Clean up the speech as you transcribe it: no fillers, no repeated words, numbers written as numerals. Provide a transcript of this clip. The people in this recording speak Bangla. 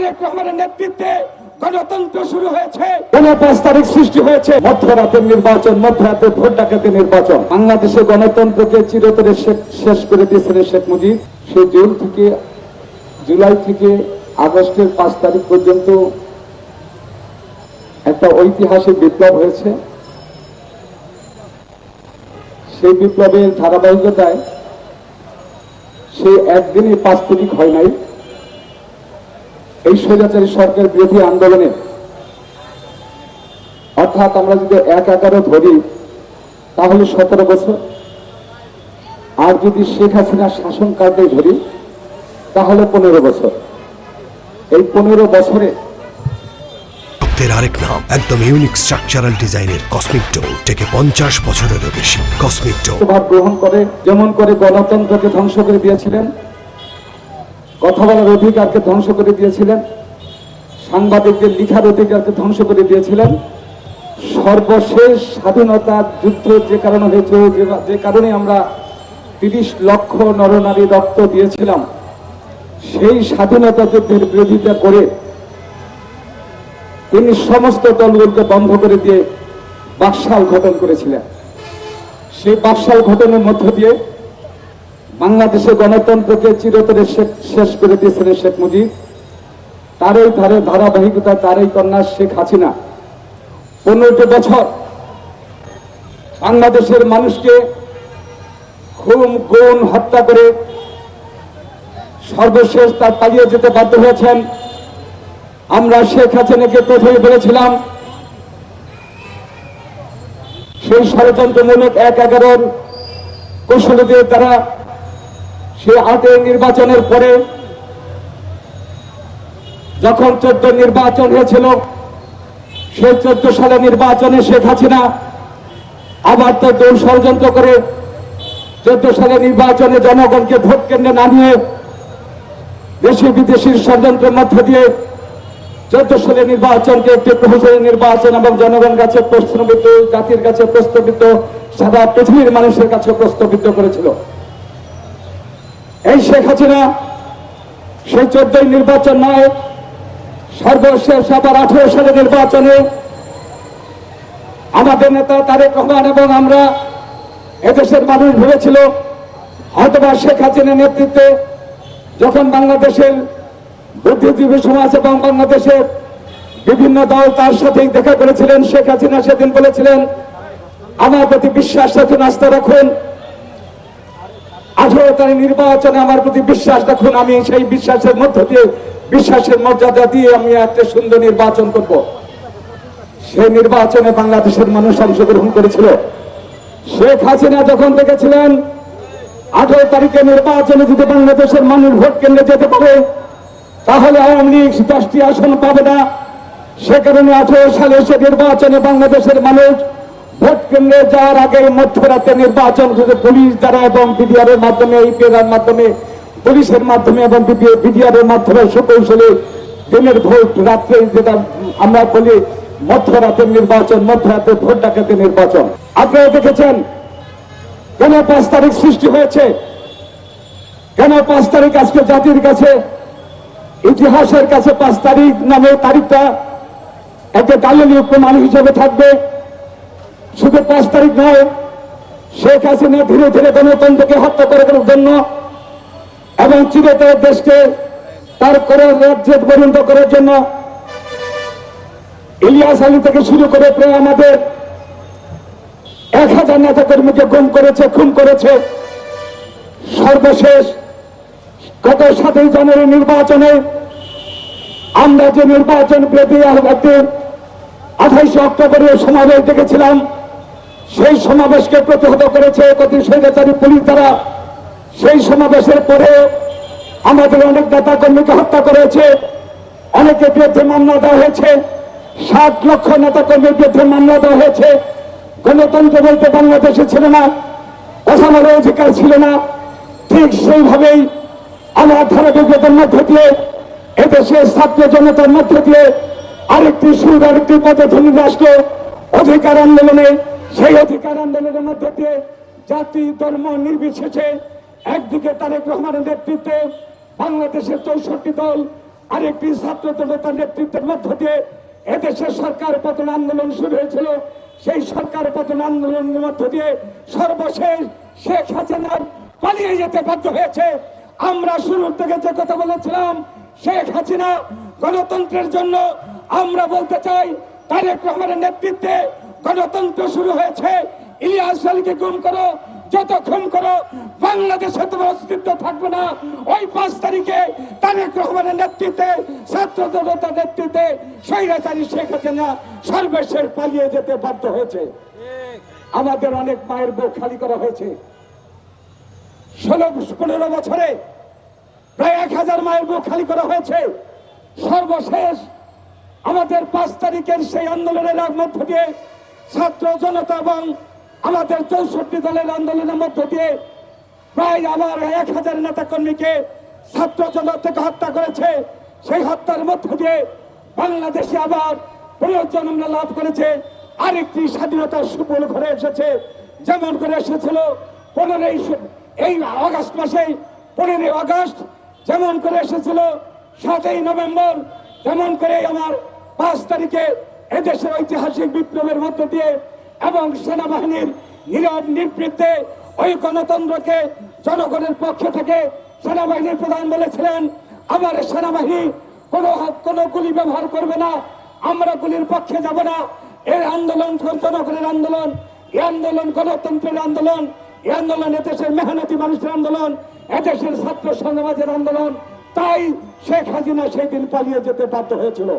তারেক রহমানের নেতৃত্বে গণতন্ত্র শুরু হয়েছে। ৫ তারিখ সৃষ্টি হয়েছে মধ্যরাতের নির্বাচন, মধ্যরাতে ভোট ডাকাতের নির্বাচন। বাংলাদেশে গণতন্ত্রকে চিরতরে শেষ করে দিয়েছিলেন শেখ মুজিব। সেই জুলাই থেকে আগস্টের ৫ তারিখ পর্যন্ত একটা ঐতিহাসিক বিপ্লব হয়েছে। সেই বিপ্লবের ধারাবাহিকতায় সেই একদিনই ৫ তারিখ হয় নাই। এই স্বৈরাচারী সরকার বিরোধী আন্দোলনে, অর্থাৎ আমরা যদি ১/১১ ধরি তাহলে ১৭ বছর, আর যদি শেখ হাসিনার শাসনকালকে ধরি তাহলে ১৫ বছর। এই ১৫ বছরে আরেক নাম, একদম ইউনিক স্ট্রাকচারাল ডিজাইনের কসমিক ডোর থেকে ৫০ বছরেরও বেশি। কসমিক ডোর গ্রহণ করে যেমন করে গণতন্ত্রকে ধ্বংস করে দিয়েছিলেন, কথা বলার অধিকারকে ধ্বংস করে দিয়েছিলেন, সাংবাদিকদের লিখার অধিকারকে ধ্বংস করে দিয়েছিলেন, সর্বশেষ স্বাধীনতা যুদ্ধ যে কারণে হয়েছে, যে কারণে আমরা ৩০ লক্ষ নরনারী রক্ত দিয়েছিলাম, সেই স্বাধীনতা যুদ্ধের বিরোধিতা করে তিনি সমস্ত দলগুলোকে বন্ধ করে দিয়ে বাকশাল গঠন করেছিলেন। সেই বাকশাল গঠনের মধ্য দিয়ে বাংলাদেশে গণতন্ত্রকে চিরতরে শেষ করে দিয়েছিলেন শেখ মুজিব। তারই ধারাবাহিকতা তারই কন্যা শেখ হাসিনা ১৫টি বছর বাংলাদেশের মানুষকে খুন গুম হত্যা করে সর্বশেষ তার পালিয়ে যেতে বাধ্য হয়েছেন। আমরা শেখ হাসিনাকে প্রথমে বলেছিলাম সেই ষড়যন্ত্রমূলক ১/১১ কৌশলীদের দ্বারা সেই ৮ নির্বাচনের পরে যখন ১৪ নির্বাচন হয়েছিল, সেই ১৪ সালে নির্বাচনে শেখ হাসিনা আবার তো দৌড় ষড়যন্ত্র করে ১৪ সালে নির্বাচনে জনগণকে ভোট কেন্দ্রে না নিয়ে দেশি বিদেশির ষড়যন্ত্রের মধ্য দিয়ে ১৪ সালে নির্বাচনকে একটি প্রহসনের নির্বাচন এবং জনগণের কাছে প্রশ্নবিদ্ধ, জাতির কাছে প্রশ্নবিদ্ধ, সারা পৃথিবীর মানুষের কাছে প্রশ্নবিদ্ধ করেছিল। এই শেখ হাসিনা সেই ১৪ নির্বাচন নয়, সর্বশেষ আবার ১৮ সালে নির্বাচনে আমাদের নেতা তারেক রহমান এবং আমরা এদেশের মানুষ ভেবেছিল হয়তোবা শেখ হাসিনার নেতৃত্বে যখন বাংলাদেশের বুদ্ধিজীবী সমাজ এবং বাংলাদেশের বিভিন্ন দল তার সাথেই দেখা করেছিলেন, শেখ হাসিনা সেদিন বলেছিলেন আমার প্রতি বিশ্বাস রাখুন, আস্থা রাখুন, ১৮ তারিখ নির্বাচনে আমার প্রতি বিশ্বাস রাখুন, আমি সেই বিশ্বাসের মধ্য দিয়ে, বিশ্বাসের মর্যাদা দিয়ে আমি একটা সুন্দর নির্বাচন করব। সেই নির্বাচনে বাংলাদেশের মানুষ অংশগ্রহণ করেছিল। শেখ হাসিনা যখন দেখেছিলেন ১৮ তারিখে নির্বাচনে যদি বাংলাদেশের মানুষ ভোট কেন্দ্রে যেতে পারে তাহলে আওয়ামী লীগ 10টি আসন পাবে না, সে কারণে ১৮ সালে সে নির্বাচনে বাংলাদেশের মানুষ ভোট কেন্দ্রে যাওয়ার আগে মধ্যরাতে নির্বাচন পুলিশ দ্বারা এবং বিডিআরের মাধ্যমে, ইপিআর মাধ্যমে, পুলিশের মাধ্যমে এবং বিডিআরের মাধ্যমে সুকৌশলে দিনের ভোট, রাত্রে যেটা আমরা বলি মধ্যরাতের নির্বাচন, মধ্যরাতে ভোট ডাকাতের নির্বাচন। আপনারা দেখেছেন কেন ৫ তারিখ সৃষ্টি হয়েছে, কেন ৫ তারিখ আজকে জাতির কাছে, ইতিহাসের কাছে ৫ তারিখ নামে তারিখটা একটা দালিলিক প্রমাণ হিসেবে থাকবে। শুধু ৫ তারিখ নয়, শেখ হাসিনা ধীরে ধীরে গণতন্ত্রকে হত্যা করার জন্য এবং চিরতরে দেশকে তার রাজ্যে পরিণত করার জন্য ইলিয়াস আলী থেকে শুরু করে প্রায় আমাদের ১,০০০ নেতা কর্মীকে গুম করেছে, খুন করেছে। সর্বশেষ গত ৭ই জানুয়ারি নির্বাচনে আমরা যে নির্বাচন বিরোধী ২৮ অক্টোবরের সমাবেশ দেখেছিলাম, সেই সমাবেশকে প্রতিহত করেছে কতি স্বৈরাচারী পুলিশ দ্বারা। সেই সমাবেশের পরে আমাদের অনেক নেতা কর্মীকে হত্যা করেছে, অনেকের বিরুদ্ধে মামলা দেওয়া হয়েছে, ৭ লক্ষ নেতা কর্মীর বিরুদ্ধে মামলা দেওয়া হয়েছে। গণতন্ত্র বলতে বাংলাদেশে ছিল না, কথা বলার অধিকার ছিল না। ঠিক সেইভাবেই আমার ধারাবাহিকতার মধ্য দিয়ে এদেশের ছাত্র জনতার মধ্য দিয়ে আরেকটি সুর, আরেকটি পদধ্বনি রাষ্ট্র অধিকার আন্দোলনে, সেই অধিকার আন্দোলনের মধ্য দিয়ে জাতি ধর্ম নির্বিশেষে একদিকে তারেক রহমানের নেতৃত্বে বাংলাদেশের ৬৪ দল আরেকটি ছাত্র জনতার নেতৃত্বের মধ্য দিয়ে এদেশের সরকার পতন আন্দোলন শুরু হয়েছিল। সেই সরকার পতন আন্দোলনের মধ্য দিয়ে সর্বশেষ শেখ হাসিনার পালিয়ে যেতে বাধ্য হয়েছে। আমরা শুরুর থেকে যে কথা বলেছিলাম, শেখ হাসিনা গণতন্ত্রের জন্য, আমরা বলতে চাই তারেক রহমানের নেতৃত্বে গণতন্ত্র শুরু হয়েছে। ইলিয়াস আলীকে গুম করো, যত খুন করো, বাংলাদেশে তোমার অস্তিত্ব থাকবে না। ওই 5 তারিখে তারেক রহমানের নেতৃত্বে, ছাত্র জনতার নেতৃত্বে স্বৈরাচারী শেখ হাসিনা সর্বশেষ পালিয়ে যেতে বাধ্য হয়েছে। আমাদের অনেক মায়ের বুক খালি করা হয়েছে। 16-15 বছরে প্রায় 1000 মায়ের বুক খালি করা হয়েছে। সর্বশেষ আমাদের 5 তারিখের সেই আন্দোলনের মধ্য দিয়ে ছাত্র জনতা এবং আমাদের 64 দলের আন্দোলনের মধ্য দিয়ে প্রায় আবার 1000 নেতা কর্মীকে ছাত্র জনতা থেকে হত্যা করেছে। সেই হত্যার মধ্য দিয়ে বাংলাদেশে আবার পুনর্জন্ম লাভ করেছে, আরেকটি স্বাধীনতার সুফল ঘরে এসেছে। যেমন করে এসেছিল 15 আগস্ট মাসে, 15 আগস্ট, যেমন করে এসেছিল 7ই নভেম্বর, যেমন করে আমার 5 তারিখে এদেশের ঐতিহাসিক বিপ্লবের মধ্য দিয়ে এবং সেনাবাহিনীর নীরব নিবৃত্তে ওই গণতন্ত্রকে জনগণের পক্ষে থেকে সেনাবাহিনীর প্রধান বলেছিলেন, আমার সেনাবাহিনী কোনো গুলি ব্যবহার করবে না, আমরা গুলির পক্ষে যাব না। এই আন্দোলন জনগণের আন্দোলন, এই আন্দোলন গণতন্ত্রের আন্দোলন, এই আন্দোলন এদেশের মেহনতি মানুষের আন্দোলন, এদেশের ছাত্র সমাজের আন্দোলন। তাই শেখ হাসিনা সেই দিন পালিয়ে যেতে বাধ্য হয়েছিল।